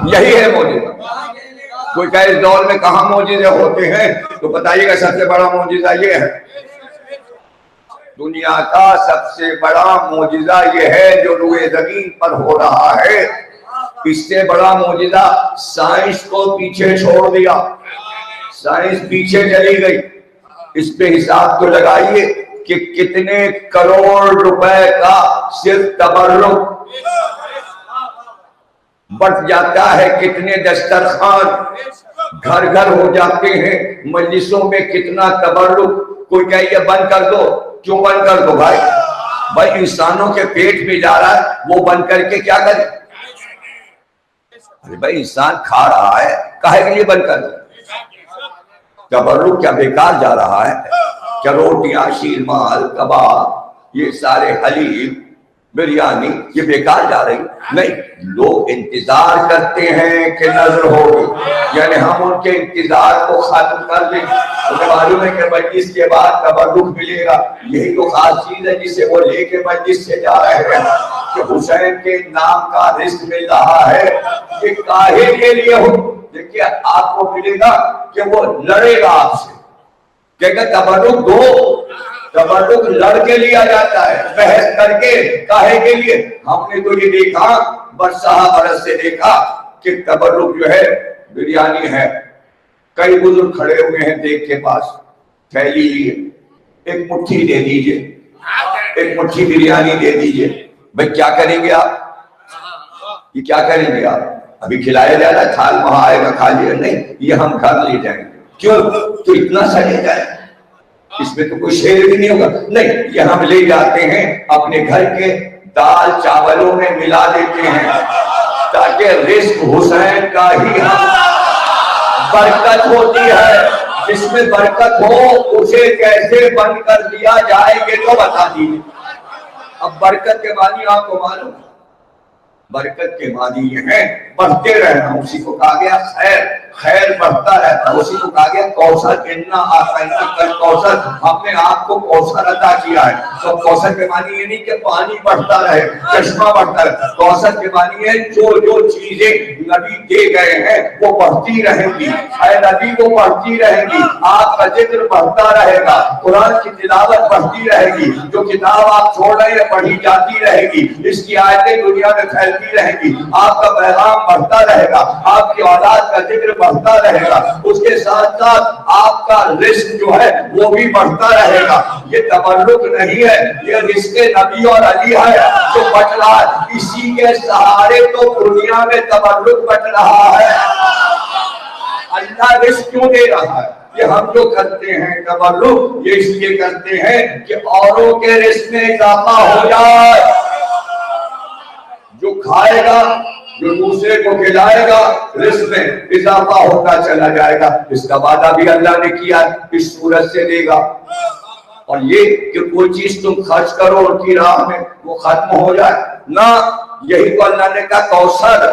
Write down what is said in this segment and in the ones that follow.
یہی ہے معجزہ۔ کوئی کہے اس دور میں کہاں معجزے ہوتے ہیں، تو بتائیے گا سب سے بڑا معجزہ یہ ہے۔ دنیا کا سب سے بڑا معجزہ یہ ہے جو روئے زمین پر ہو رہا ہے۔ اس سے بڑا معجزہ سائنس کو پیچھے چھوڑ دیا، سائنس پیچھے چلی گئی۔ اس پہ حساب تو لگائیے کہ کتنے کروڑ روپے کا صرف تبرک بٹ جاتا ہے، کتنے دسترخوان گھر گھر ہو جاتے ہیں، مجلسوں میں کتنا تبرک۔ کوئی کہے یہ بند کر دو، کیوں بند کر دو بھائی؟ بھائی انسانوں کے پیٹ میں جا رہا ہے، وہ بند کر کے کیا کرے؟ ارے بھائی انسان کھا رہا ہے، کہے کہ یہ بند کر دو؟ تبرک کیا بیکار جا رہا ہے؟ کیا روٹیاں، شیرمال، کباب، یہ سارے حلیم، بریانی یہ بیکار جا رہی؟ نہیں، لوگ انتظار کرتے ہیں کہ نظر ہوگی، یعنی ہم ان کے انتظار کو ختم کر دیں۔ انہیں معلوم ہے کہ مجلس کے بعد تبرک ملے گا، یہی تو خاص چیز ہے جسے وہ لے کے مجلس سے جا رہے ہیں کہ حسین کے نام کا رزق مل رہا ہے۔ یہ کاہے کے لیے ہو؟ دیکھیے آپ کو ملے گا کہ وہ لڑے گا آپ سے، کہ تبرک دو، تبرک لڑ کے لیا جاتا ہے، بحث کر کے، کاہے کے لیے؟ ہم نے تو یہ دیکھا، برسہ برس سے دیکھا کہ تبرک جو ہے بریانی ہے، کئی بزرگ کھڑے ہوئے ہیں دیکھ کے پاس، تھیلی لیے، ایک مٹھی دے دیجئے، ایک مٹھی بریانی دے دیجئے۔ بھئی کیا کریں گے آپ؟ یہ کیا کریں گے آپ؟ ابھی کھلایا جا رہا ہے، تھال وہاں آئے گا کھا لیا؟ نہیں، یہ ہم گھر لے جائیں گے۔ کیوں؟ تو اتنا سڑے جائے، اس میں تو کوئی شیر بھی نہیں ہوگا۔ نہیں، یہ ہم لے جاتے ہیں اپنے گھر کے دال چاولوں میں ملا دیتے ہیں تاکہ رزق حسین کا ہی ہم، برکت ہوتی ہے، جس میں برکت ہو اسے کیسے بند کر دیا جائے یہ تو بتا دیجیے۔ اب برکت کے معنی آپ کو معلوم ہے؟ برکت کے معنی یہ ہے بڑھتے رہنا، اسی کو کہا گیا خیر، خیر بڑھتا رہتا، اسی کو کہا گیا کوثر، انا اعطیناک الکوثر، ہم نے آپ کو کوثر عطا کیا ہے۔ تو کوثر کے معنی یہ نہیں کہ پانی بڑھتا رہے، چشمہ بڑھتا رہے، کوثر کے معنی ہے جو جو چیزیں نبی دے گئے ہیں وہ بڑھتی رہیں گی، اے نبی وہ بڑھتی رہیں گی، آپ کا ذکر بڑھتا رہے گا، قرآن کی تلاوت بڑھتی رہے گی، جو کتاب آپ چھوڑ رہے ہیں پڑھی جاتی رہے گی، اس کی آیتیں دنیا میں پھیلتی رہے گی، آپ کا پیغام بڑھتا رہے گا، آپ کی اولاد کا ذکر بڑھتا رہے گا، اس کے ساتھ ساتھ آپ کا رزق جو ہے وہ بھی بڑھتا رہے گا۔ یہ تبرک نہیں ہے، یہ رزق نبی اور علی ہے جو بٹ رہا ہے، اسی کے سہارے تو دنیا میں تبرک بٹ رہا ہے۔ اللہ رزق کیوں دے رہا ہے؟ یہ ہم جو کرتے ہیں تبرک، یہ اس لیے کرتے ہیں کہ اوروں کے رزق میں اضافہ ہو جائے، جو کھائے گا، جو دوسرے کو کھلائے گا، رزق میں اضافہ ہوتا چلا جائے گا۔ اس کا وعدہ بھی اللہ نے کیا، اس صورت سے دے گا۔ اور یہ کہ کوئی چیز تم خرچ کرو ان کی راہ میں وہ ختم ہو جائے نہ، یہی تو اللہ نے کہا کوثر،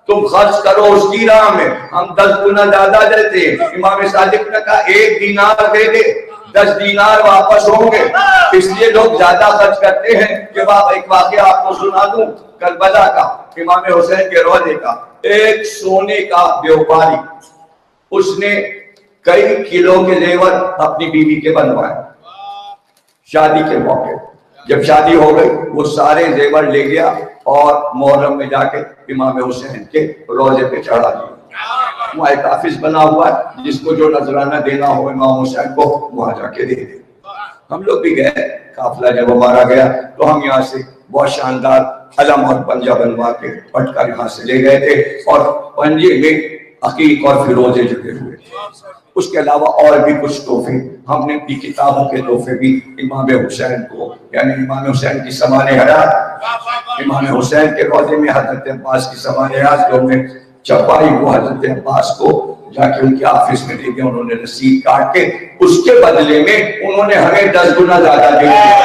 تم خرچ کرو اس کی راہ میں، ہم 10 گنا زیادہ دیتے ہیں۔ امام صادق نے کہا 1 دینار دے دے 10 دینار واپس ہوں گے، اس لیے لوگ زیادہ خرچ کرتے ہیں۔ کہ ایک واقعہ آپ کو سنا دوں، کربلا کا، امام حسین کے روزے کا۔ ایک سونے کا بیوپاری، اس نے کئی کلو کے زیور اپنی بیوی کے بنوائے شادی کے موقع۔ جب شادی ہو گئی وہ سارے زیور لے گیا اور محرم میں جا کے امام حسین کے روزے پہ چڑھا دیا۔ وہاں ایک آفس بنا ہوا ہے، جس کو جو نذرانہ دینا ہو امام حسین کو وہاں جا کے دے دے۔ ہم لوگ بھی گئے، قافلہ جب ہمارا گیا تو ہم یہاں سے بہت شاندار علم اور پنجہ بنوا کے پٹ کر یہاں سے لے گئے تھے، اور پنجے میں عقیق اور فیروزے جڑے ہوئے تھے۔ اس کے علاوہ اور بھی کچھ تحفے، ہم نے اپنی کتابوں کے تحفے بھی امام حسین کو، یعنی امام حسین کی سمان حیات، امام حسین کے روزے میں حضرت عباس کی سمان حیات جو ہم نے چھپائی، وہ حضرت عباس کو جا کے ان کے آفس میں دے دیا۔ انہوں نے رسید کاٹ کے اس کے بدلے میں انہوں نے ہمیں 10 گنا زیادہ دے دیا۔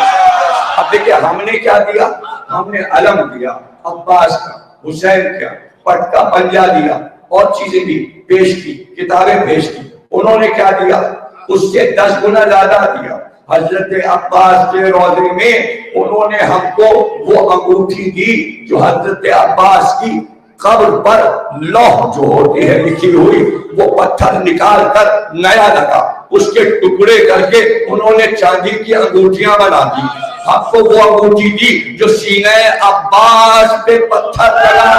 اب دیکھیں ہم نے کیا دیا، ہم نے علم دیا عباس کا، حسین کا، پٹ کا پنجہ دیا، اور چیزیں بھی پیش کی، کتابیں پیش کی۔ انہوں نے کیا دیا، اس سے 10 گنا زیادہ دیا۔ حضرت عباس کے روزے میں انہوں نے ہم کو وہ انگوٹھی دی جو حضرت عباس کی قبر پر لوح جو ہوتی ہے لکھی ہوئی وہ پتھر نکال کر نیا لگا، اس کے ٹکڑے کر کے انہوں نے چاندی کی انگوٹھیاں بنا دی. آپ کو وہ انگوٹھی دی جو سینہ عباس پہ پتھر لگا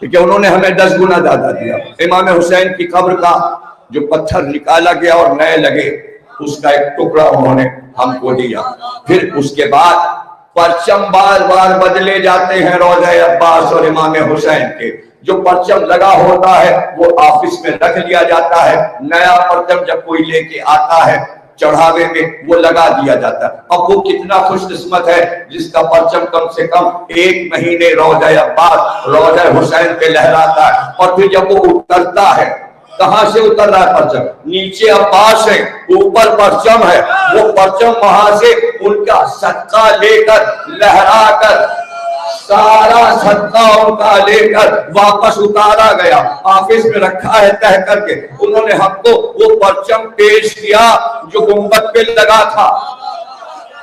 کہ انہوں نے ہمیں 10 گنا زیادہ دیا. امام حسین کی قبر کا جو پتھر نکالا گیا اور نئے لگے اس کا ایک ٹکڑا انہوں نے ہم کو دیا. پھر اس کے بعد پرچم بار بار بدلے جاتے ہیں روضہ عباس اور امام حسین کے. جو پرچم لگا ہوتا ہے وہ آفس میں رکھ لیا جاتا ہے، نیا پرچم جب کوئی لے کے آتا ہے چڑھاوے میں وہ لگا دیا جاتا ہے. اب وہ کتنا خوش قسمت ہے جس کا پرچم کم سے کم 1 مہینے روضہ عباس روضہ حسین پہ لہراتا ہے. اور پھر جب وہ اترتا ہے، کہاں سے اتر رہا ہے پرچم؟ نیچے عباس ہے، اوپر پرچم ہے. وہ پرچم وہاں سے ان کا صدقہ لے کر لہرا کر سارا صدقہ ان کا لے کر واپس اتارا گیا، آفس میں رکھا ہے تہ کر کے. انہوں نے ہم کو وہ پرچم پیش کیا جو گنبد پہ لگا تھا.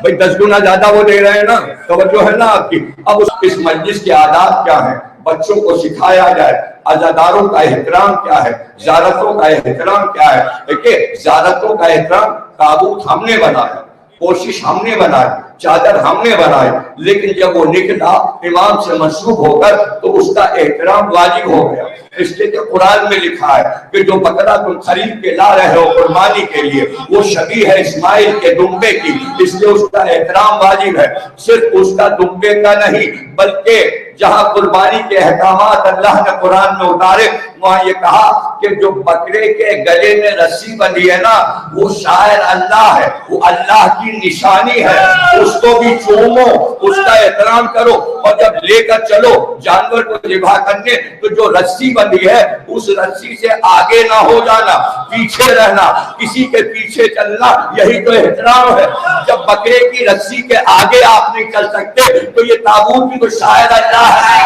بھئی 10 گنا زیادہ وہ دے رہے ہیں نا، توجہ ہے نا آپ کی. اب اس مجلس کے آداب کیا ہیں؟ بچوں کو سکھایا جائے عزاداروں کا احترام کیا ہے، زیارتوں کا احترام کیا ہے. دیکھیں زیارتوں کا احترام تابوت ہم نے بنایا، کوشش ہم نے بنائی، چادر ہم نے بنائی، لیکن جب وہ نکلا امام سے منسوب ہو کر تو اس کا احترام واجب ہو گیا. اس لیے کہ قرآن میں لکھا ہے کہ جو بکرا تم خرید کے لا رہے ہو قربانی کے لیے وہ شبیہ ہے اسماعیل کے دمبے کی، اس لیے اس کا احترام واجب ہے. صرف اس کا دمبے کا نہیں بلکہ جہاں قربانی کے احکامات اللہ نے قرآن میں اتارے وہاں یہ کہا کہ جو بکرے کے گلے میں رسی بندھی ہے نا وہ شاعر اللہ ہے، وہ اللہ کی نشانی ہے. اس کو بھی چومو، اس کا احترام کرو، اور جب لے کر چلو جانور کو ذبح کرنے تو جو رسی بندھی ہے اس رسی سے آگے نہ ہو جانا، پیچھے رہنا، کسی کے پیچھے چلنا، یہی تو احترام ہے. جب بکرے کی رسی کے آگے آپ نہیں چل سکتے تو یہ تابوت بھی تو شاعر اللہ ہے.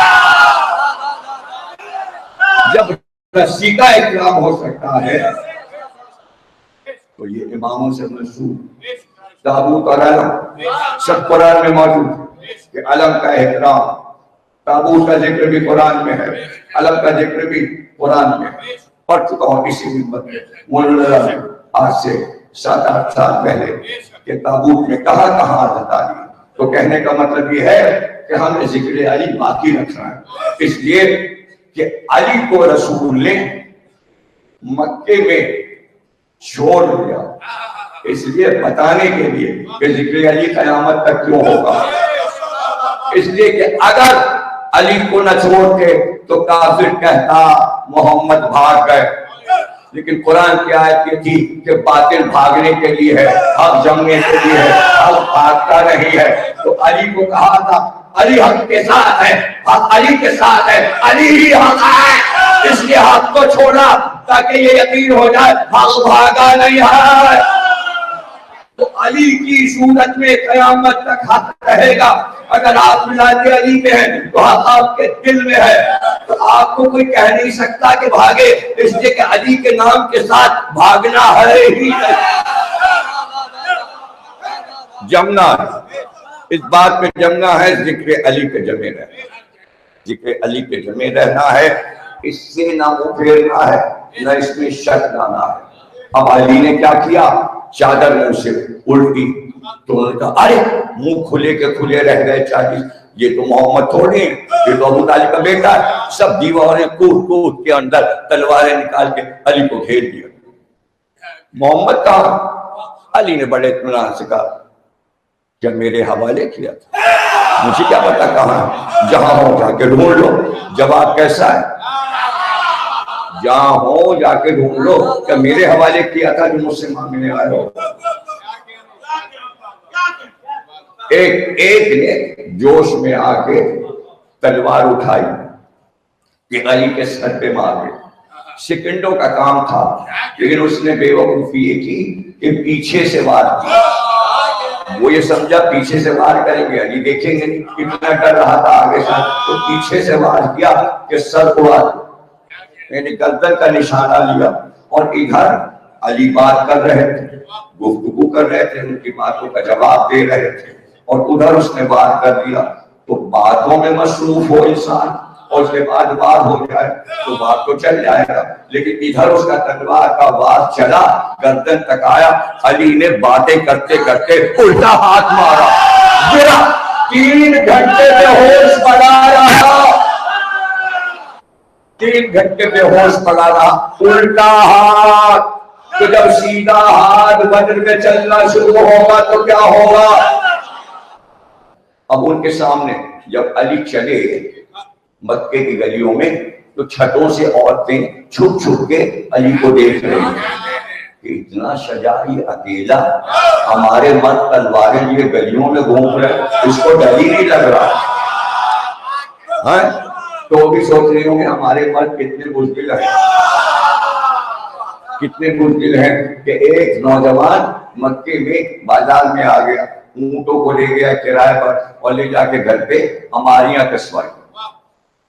جب رسی کا احترام ہو سکتا ہے تو یہ اماموں سے منسوب تابوت اور علم سب قرآن میں موجود کہ علم کا احترام، تابوت کا ذکر بھی قرآن میں ہے، علم کا ذکر بھی قرآن میں ہے. پڑھ چکا ہوں اسی منبر میں مولانا آج سے 7-8 سال پہلے کہ تابوت میں کہاں کہاں عزت آ رہی. تو کہنے کا مطلب یہ ہے کہ ہمیں ذکر علی باقی رکھنا ہے، اس لیے کہ علی کو رسول نے مکے میں چھوڑ دیا، اس لیے بتانے کے لیے کہ ذکر علی قیامت تک کیوں ہوگا. اس لیے کہ اگر علی کو نہ چھوڑتے تو کافر کہتا محمد بھاگ گئے. لیکن قرآن کی آیت یہ تھی کہ باطل بھاگنے کے لیے ہے، حق جمنے کے لیے ہے، حق بھاگتا نہیں ہے. تو علی کو کہا تھا علی حق کے ساتھ ہے، حق علی کے ساتھ ہے، علی ہی حق ہے. اس لیے حق کو چھوڑا تاکہ یہ یقین ہو جائے حق بھاگا نہیں ہے. تو علی کی صورت میں قیامت تک حق رہے گا. اگر آپ ملاد علی میں ہیں تو حق آپ کے دل میں ہے، تو آپ کو کوئی کہہ نہیں سکتا کہ بھاگے، اس لیے کہ علی کے نام کے ساتھ بھاگنا ہے ہی نہیں. جمنا اس بات پہ جمنا ہے، ذکر علی کے جمے رہنا، ذکر علی کے جمے رہنا ہے. اس سے نہ منہ پھیرنا ہے، نہ اس میں شک لانا ہے. اب علی نے کیا کیا؟ چادر منہ سے الٹی تو انہوں نے کہا ارے منہ کھلے کے کھلے رہ گئے 40، یہ تو محمد تھوڑی ہیں، یہ تو ابو طالب کا بیٹا ہے. سب دیواریں کود کود کے اندر تلواریں نکال کے علی کو گھیر دیا. محمد کہا؟ علی نے بڑے اطمینان سے کہا جب میرے حوالے کیا تھا مجھے کیا پتا کہاں ہے، جہاں ہو جا کے ڈھونڈ لو. جواب کیسا ہے؟ جہاں ہو جا کے ڈھونڈ لو کہ میرے حوالے کیا تھا جو مجھ سے مانگنے آئے ہو. ایک نے جوش میں آ کے تلوار اٹھائی کہ علی کے سر پہ مارے. سیکنڈوں کا کام تھا لیکن اس نے بے وقوفی یہ کی کہ پیچھے سے وار کیا. وہ یہ سمجھا پیچھے سے وار کریں گے علی دیکھیں گے نہیں، کتنا ڈر رہا تھا آگے سے، تو پیچھے سے وار کیا کہ سر اڑا، یعنی گردن کا نشانہ لیا. اور ادھر علی بات کر رہے تھے، گفتگو کر رہے تھے، ان کی باتوں کا جواب دے رہے تھے، اور ادھر اس نے بات کر دیا تو باتوں میں مصروف ہو انسان اور اس کے بعد بات ہو جائے تو بات تو چل جائے گا، لیکن ادھر اس کا تلوار کا وار چلا، گردن تک آیا، علی نے باتیں کرتے کرتے الٹا ہاتھ مارا، گرا، 3 گھنٹے میں ہوش پڑا رہا، 3 گھنٹے میں ہوش پڑا رہا، الٹا ہاتھ۔ تو جب سیدھا ہاتھ بدن میں چلنا شروع ہوگا تو کیا ہوگا؟ اب ان کے سامنے جب علی چلے مکے کی گلیوں میں تو چھتوں سے عورتیں چھپ چھپ کے علی کو دیکھ رہی ہیں کہ اتنا شجاعی اکیلا، ہمارے مرد تلواریں لیے گلیوں میں گھوم رہے، اس کو ڈر ہی نہیں لگ رہا ہے۔ تو بھی سوچ رہی ہوں کہ ہمارے مرد کتنے بزدل ہیں، کتنے بزدل ہیں کہ ایک نوجوان مکے میں بازار میں آ گیا، اونٹوں کو لے گیا کرائے پر اور لے جا کے گھر پہ ہماریاں کسوائی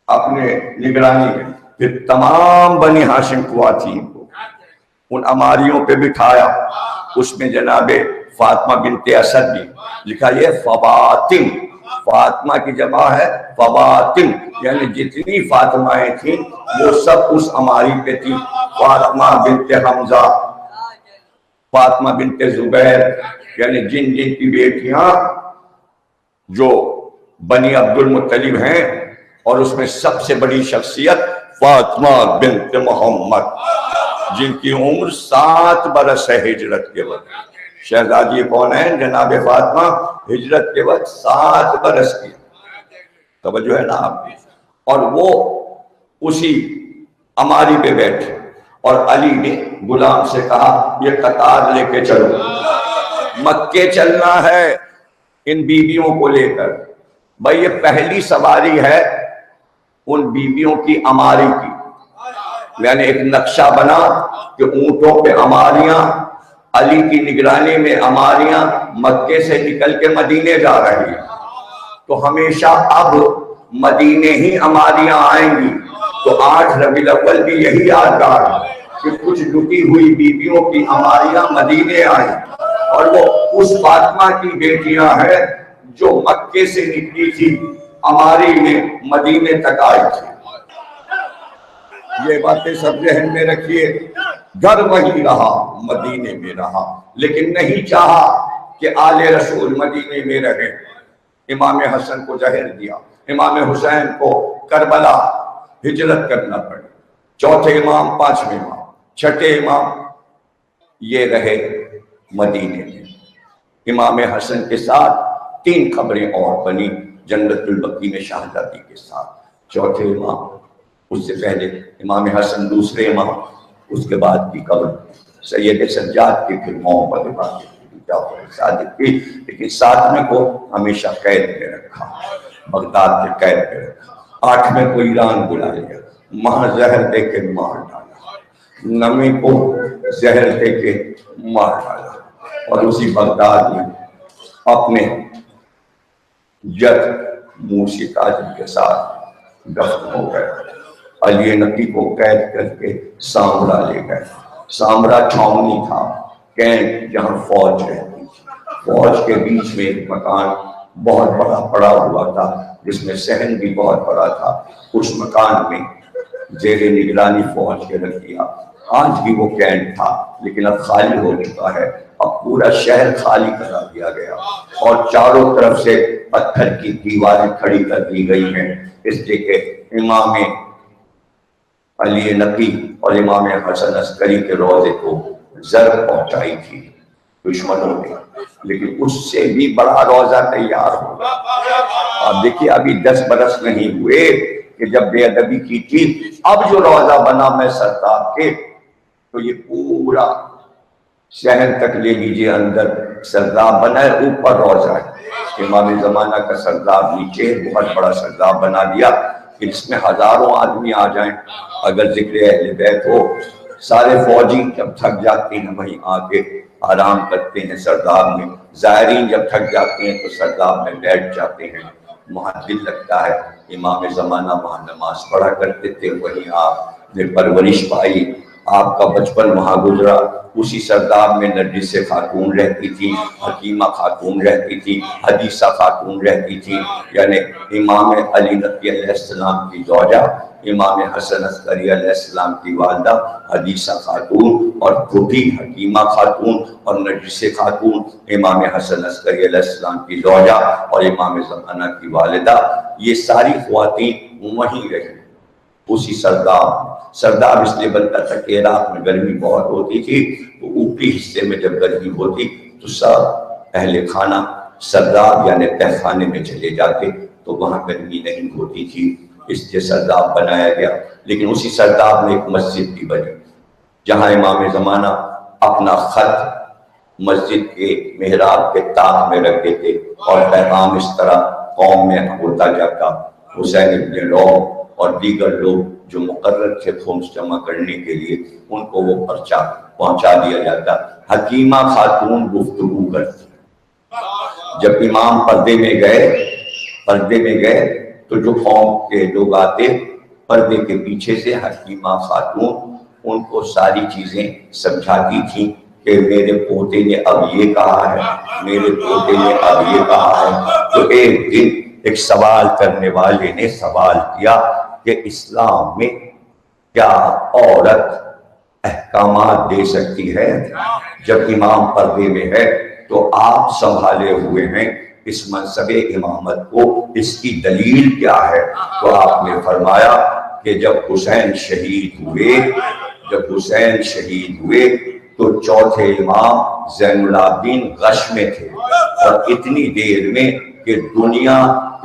اپنے نگرانی میں، پھر تمام بنی ہاشم خواتین کو ان اماریوں پہ بٹھایا، اس میں جناب فاطمہ بنت اسد بھی لکھا، یہ فواطم، فاطمہ کی جمع ہے فواطم، یعنی جتنی فاطمائیں تھیں وہ سب اس اماری پہ تھیں، فاطمہ بنت حمزہ، فاطمہ بنت زبیر، یعنی جن جن کی بیٹیاں جو بنی عبد المطلب ہیں، اور اس میں سب سے بڑی شخصیت فاطمہ بنت محمد جن کی عمر 7 برس ہے ہجرت کے وقت۔ شہزادی کون ہے؟ جناب فاطمہ، ہجرت کے وقت 7 برس کی، توجہ ہے نا آپ کی، اور وہ اسی اماری پہ بیٹھے، اور علی نے غلام سے کہا یہ قطار لے کے چلو، مکے چلنا ہے ان بیویوں کو لے کر۔ بھائی یہ پہلی سواری ہے ان بیویوں کی اماری کی، یعنی ایک نقشہ بنا کہ اونٹوں پہ اماریاں، علی کی نگرانی میں اماریاں مکے سے نکل کے مدینے جا رہی ہیں، تو ہمیشہ اب مدینے ہی اماریاں آئیں گی، تو 8 ربیع الاول بھی یہی یادگار ہے کہ کچھ لٹی ہوئی بیویوں کی اماریاں مدینے آئیں، اور وہ اس فاطمہ کی بیٹیاں ہیں جو مکے سے نکلی تھی، اماری میں مدینے تک آئی تھی۔ یہ باتیں سب ذہن میں رکھیے، گھر وہی رہا، مدینے میں رہا، لیکن نہیں چاہا کہ آل رسول مدینے میں رہے۔ امام حسن کو زہر دیا، امام حسین کو کربلا ہجرت کرنا پڑی، چوتھے امام، 5ویں امام، 6ٹھے امام یہ رہے مدینے میں۔ امام حسن کے ساتھ 3 قبریں اور بنی، جنت البقیع میں شہزادی کے ساتھ، چوتھے امام، اس سے پہلے امام حسن دوسرے امام، اس کے بعد کی قبر سید سجاد کی، پھر محمد باقر کی، جعفر صادق کی، لیکن 7ویں کو ہمیشہ قید میں رکھا، بغداد کے قید میں رکھا، 8ویں کو ایران بلا لیا، وہاں زہر دے کے مار ڈالا، 9ویں کو زہر دے کے مار ڈالا، اور اسی بغداد میں اپنے جد موسی تاجر کے ساتھ دفن ہو گئے۔ علی نقی کو قید کر کے سامرا لے گئے، سامرا چھاؤنی تھا، کیمپ جہاں فوج رہتی تھی، فوج کے بیچ میں ایک مکان بہت بڑا پڑا ہوا تھا جس میں صحن بھی بہت بڑا تھا، اس مکان میں زیر نگرانی فوج کے رکھ دیا۔ آج بھی وہ کیمپ تھا لیکن اب خالی ہو چکا ہے، اب پورا شہر خالی کرا دیا گیا اور چاروں طرف سے پتھر کی دیواریں کھڑی کر دی گئی ہیں، اس لیے کہ امام علی نقی اور امام حسن عسکری کے روضے کو ضرب پہنچائی تھی دشمنوں نے، لیکن اس سے بھی بڑا روضہ تیار ہوگا۔ آپ دیکھیے ابھی 10 برس نہیں ہوئے کہ جب بے ادبی کی تھی، اب جو روضہ بنا میں سرداب کے، تو یہ پورا شہر تک لے لیجیے، اندر سرداب بنا ہے، اوپر روضہ ہے، امام زمانہ کا سرداب نیچے بہت بڑا سرداب بنا دیا کہ اس میں ہزاروں آدمی آ جائیں، اگر ذکر اہل بیت ہو، سارے فوجی جب تھک جاتے ہیں وہیں آ کے آرام کرتے ہیں سرداب میں، زائرین جب تھک جاتے ہیں تو سرداب میں بیٹھ جاتے ہیں، وہاں دل لگتا ہے۔ امام زمانہ وہاں نماز پڑھا کرتے تھے، وہیں آپ نے پرورش پائی، آپ کا بچپن وہاں گزرا، اسی سرداب میں نرگس خاتون رہتی تھی، حکیمہ خاتون رہتی تھی، حدیثہ خاتون رہتی تھی، یعنی امام علی نقی علیہ السلام کی زوجہ، امام حسن عسکری علیہ السلام کی والدہ حدیثہ خاتون، اور چھوٹی حکیمہ خاتون اور نرگس خاتون، امام حسن عسکری علیہ السلام کی زوجہ اور امام زمانہ کی والدہ، یہ ساری خواتین وہیں رہی اسی سرداب اس لیے بنتا تھا کہ عراق میں گرمی بہت ہوتی تھی، تو اوپری حصے میں جب گرمی ہوتی تو سب اہل خانہ سرداب یعنی تہ خانے میں چلے جاتے، تو وہاں گرمی نہیں ہوتی تھی، اس لیے سرداب بنایا گیا۔ لیکن اسی سرداب میں ایک مسجد بھی بنی جہاں امام زمانہ اپنا خط مسجد کے محراب کے طاق میں رکھ دیتے اور پیغام اس طرح قوم میں ہوتا جاتا۔ حسین ابن روم اور دیگر لوگ جو مقرر تھے خمس جمع کرنے کے لیے، ان کو وہ پرچہ پہنچا دیا جاتا۔ حکیمہ خاتون گفتگو کرتی، جب امام پردے میں گئے تو جو قوم کے لوگ آتے پردے کے پیچھے سے حکیمہ خاتون ان کو ساری چیزیں سمجھاتی تھیں کہ میرے پوتے نے اب یہ کہا ہے، میرے پوتے نے اب یہ کہا ہے۔ تو ایک دن ایک سوال کرنے والے نے سوال کیا کہ اسلام میں کیا عورت احکامات دے سکتی ہے؟ جب امام پردے میں ہے تو آپ سنبھالے ہوئے ہیں اس منصب امامت کو، اس کی دلیل کیا ہے؟ تو آپ نے فرمایا کہ جب حسین شہید ہوئے تو چوتھے امام زین العابدین غش میں تھے، اور اتنی دیر میں کہ دنیا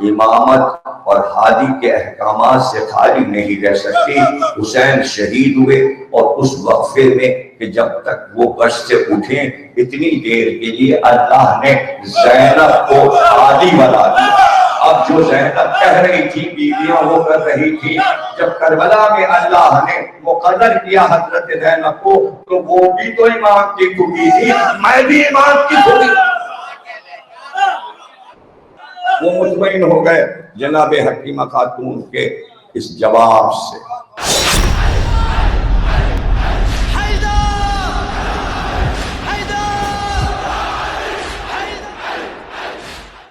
امامت اور ہادی کے احکامات سے خالی نہیں رہ سکتی۔ حسین شہید ہوئے اور اس وقفے میں کہ جب تک وہ غش سے اٹھیں اتنی دیر کے لیے اللہ نے زینب کو ہادی بنا دیا۔ اب جو زینب کہہ رہی تھی بیویاں وہ کر رہی تھی، جب کربلا میں اللہ نے مقرر کیا حضرت زینب کو تو وہ بھی تو امام کی پھوپھی تھی، میں بھی امام کی پھوپھی۔ وہ مطمئن ہو گئے جناب حکیمہ خاتون کے اس جواب سے۔